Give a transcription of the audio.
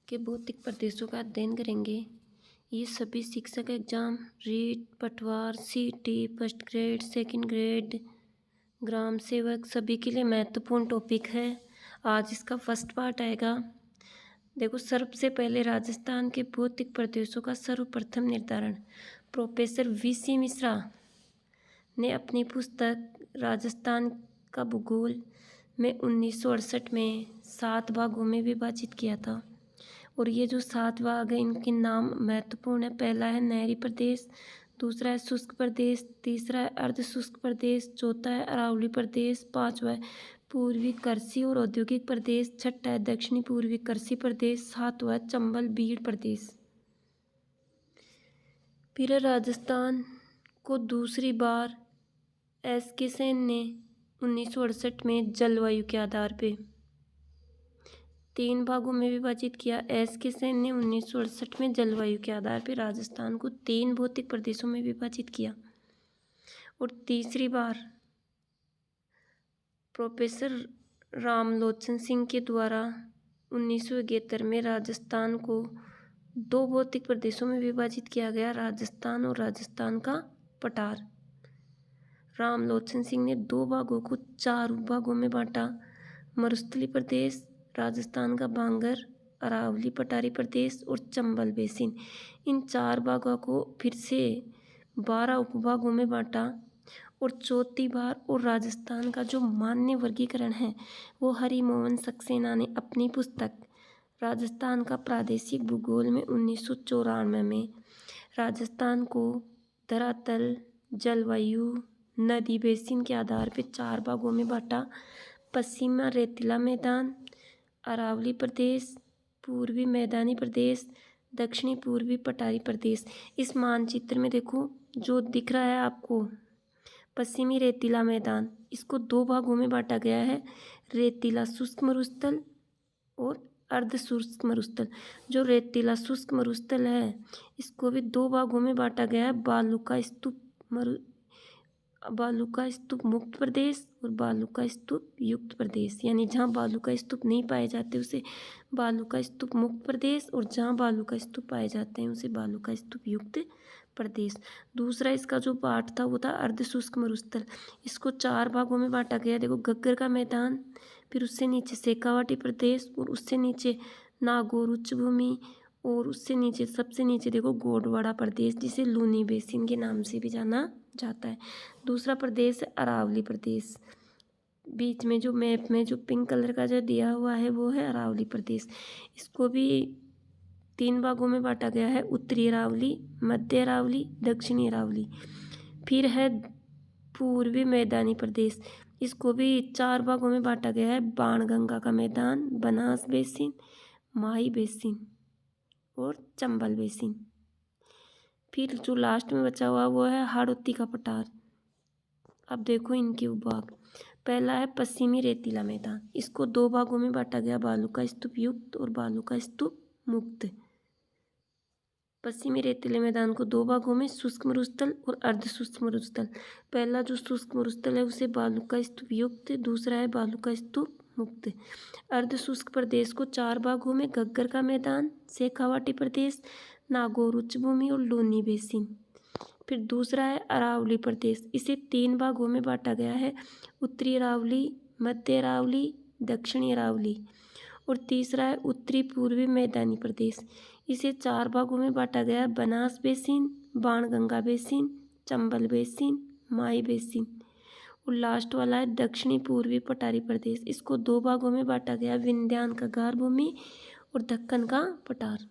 के भौतिक प्रदेशों का अध्ययन करेंगे। ये सभी शिक्षक एग्जाम, रीट, पटवार, सीटी, फर्स्ट ग्रेड, सेकंड ग्रेड, ग्राम सेवक सभी के लिए महत्वपूर्ण टॉपिक है। आज इसका फर्स्ट पार्ट आएगा। देखो, सबसे पहले राजस्थान के भौतिक प्रदेशों का सर्वप्रथम निर्धारण प्रोफेसर वीसी मिश्रा ने अपनी पुस्तक राजस्थान का भूगोल में 1968 में 7 भागों में विभाजित किया था। और ये जो 7 भाग हैं इनके नाम महत्वपूर्ण है। पहला है नहरी प्रदेश, दूसरा है शुष्क प्रदेश, तीसरा है अर्ध शुष्क प्रदेश, चौथा है अरावली प्रदेश, पांचवा है पूर्वी कृषि और औद्योगिक प्रदेश, छठा है दक्षिणी पूर्वी कृषि प्रदेश, सातवां है चंबल बीड़ प्रदेश। फिर राजस्थान को दूसरी बार एस के सेन ने 1968 में जलवायु के आधार पे 3 भागों में विभाजित किया। एस के सेन ने 1968 में जलवायु के आधार पर राजस्थान को 3 भौतिक प्रदेशों में विभाजित किया। और तीसरी बार प्रोफेसर रामलोचन सिंह के द्वारा 1971 में राजस्थान को 2 भौतिक प्रदेशों में विभाजित किया गया, राजस्थान और राजस्थान का पठार। रामलोचन सिंह ने 2 भागों को 4 उपभागों में बांटा। मरुस्थली प्रदेश, राजस्थान का बांगर, अरावली पठारी प्रदेश और चंबल बेसिन। इन 4 भागों को फिर से 12 उपभागों में बांटा। और चौथी बार और राजस्थान का जो मान्य वर्गीकरण है वो हरिमोहन सक्सेना ने अपनी पुस्तक राजस्थान का प्रादेशिक भूगोल में 1994 में राजस्थान को धरातल, जलवायु, नदी बेसिन के आधार पर 4 भागों में बांटा। पश्चिमा रेतीला मैदान, अरावली प्रदेश, पूर्वी मैदानी प्रदेश, दक्षिणी पूर्वी पठारी प्रदेश। इस मानचित्र में देखो जो दिख रहा है आपको पश्चिमी रेतीला मैदान, इसको 2 भागों में बांटा गया है, रेतीला शुष्क मरुस्थल और अर्ध शुष्क मरुस्थल। जो रेतीला शुष्क मरुस्थल है इसको भी 2 भागों में बांटा गया है, बालू का स्तूप मुक्त प्रदेश और बालू का स्तूप युक्त प्रदेश। यानी जहाँ बालू का स्तूप नहीं पाए जाते उसे बालू का स्तूप मुक्त प्रदेश और जहाँ बालू का स्तूप पाए जाते हैं उसे बालू का स्तूप युक्त प्रदेश। दूसरा इसका जो पार्ट था वो था अर्ध शुष्क मरुस्थल। इसको 4 भागों में बांटा गया। देखो, घग्गर का मैदान, फिर उससे नीचे शेखावाटी प्रदेश और उससे नीचे नागौर उच्च भूमि और उससे नीचे सबसे नीचे देखो गोंडवाना प्रदेश, जिसे लूनी बेसिन के नाम से भी जाना जाता है। दूसरा प्रदेश है अरावली प्रदेश। बीच में जो मैप में जो पिंक कलर का जो दिया हुआ है वो है अरावली प्रदेश। इसको भी 3 भागों में बांटा गया है, उत्तरी अरावली, मध्य अरावली, दक्षिणी अरावली। फिर है पूर्वी मैदानी प्रदेश, इसको भी 4 भागों में बांटा गया है, बाणगंगा का मैदान, बनास बेसिन, माही बेसिन और चंबल बेसिन। फिर जो लास्ट में बचा हुआ वो है हाड़ौती का पठार। अब देखो इनके उपभाग। पहला है पश्चिमी रेतीला मैदान, इसको 2 भागों में बांटा गया, बालू का स्तूप युक्त और बालू का स्तूप मुक्त। पश्चिमी रेतीले मैदान को 2 भागों में, शुष्क मरुस्थल और अर्ध शुष्क मरुस्थल। पहला जो शुष्क मरुस्थल है उसे बालू का स्तूप युक्त, दूसरा है बालू का स्तूप मुक्त। अर्ध शुष्क प्रदेश को 4 भागों में, घग्गर का मैदान, शेखावाटी प्रदेश, नागौर उच्च भूमि और लूनी बेसिन। फिर दूसरा है अरावली प्रदेश, इसे 3 भागों में बांटा गया है, उत्तरी अरावली, मध्य अरावली, दक्षिणी अरावली। और तीसरा है उत्तरी पूर्वी मैदानी प्रदेश, इसे 4 भागों में बांटा गया है, Banas basin, Banganga basin, Chambal basin, Mahi basin. और लास्ट वाला है दक्षिणी पूर्वी पठारी प्रदेश, इसको 2 भागों में बांटा गया, विंध्यान का गार भूमि और दक्कन का पठार।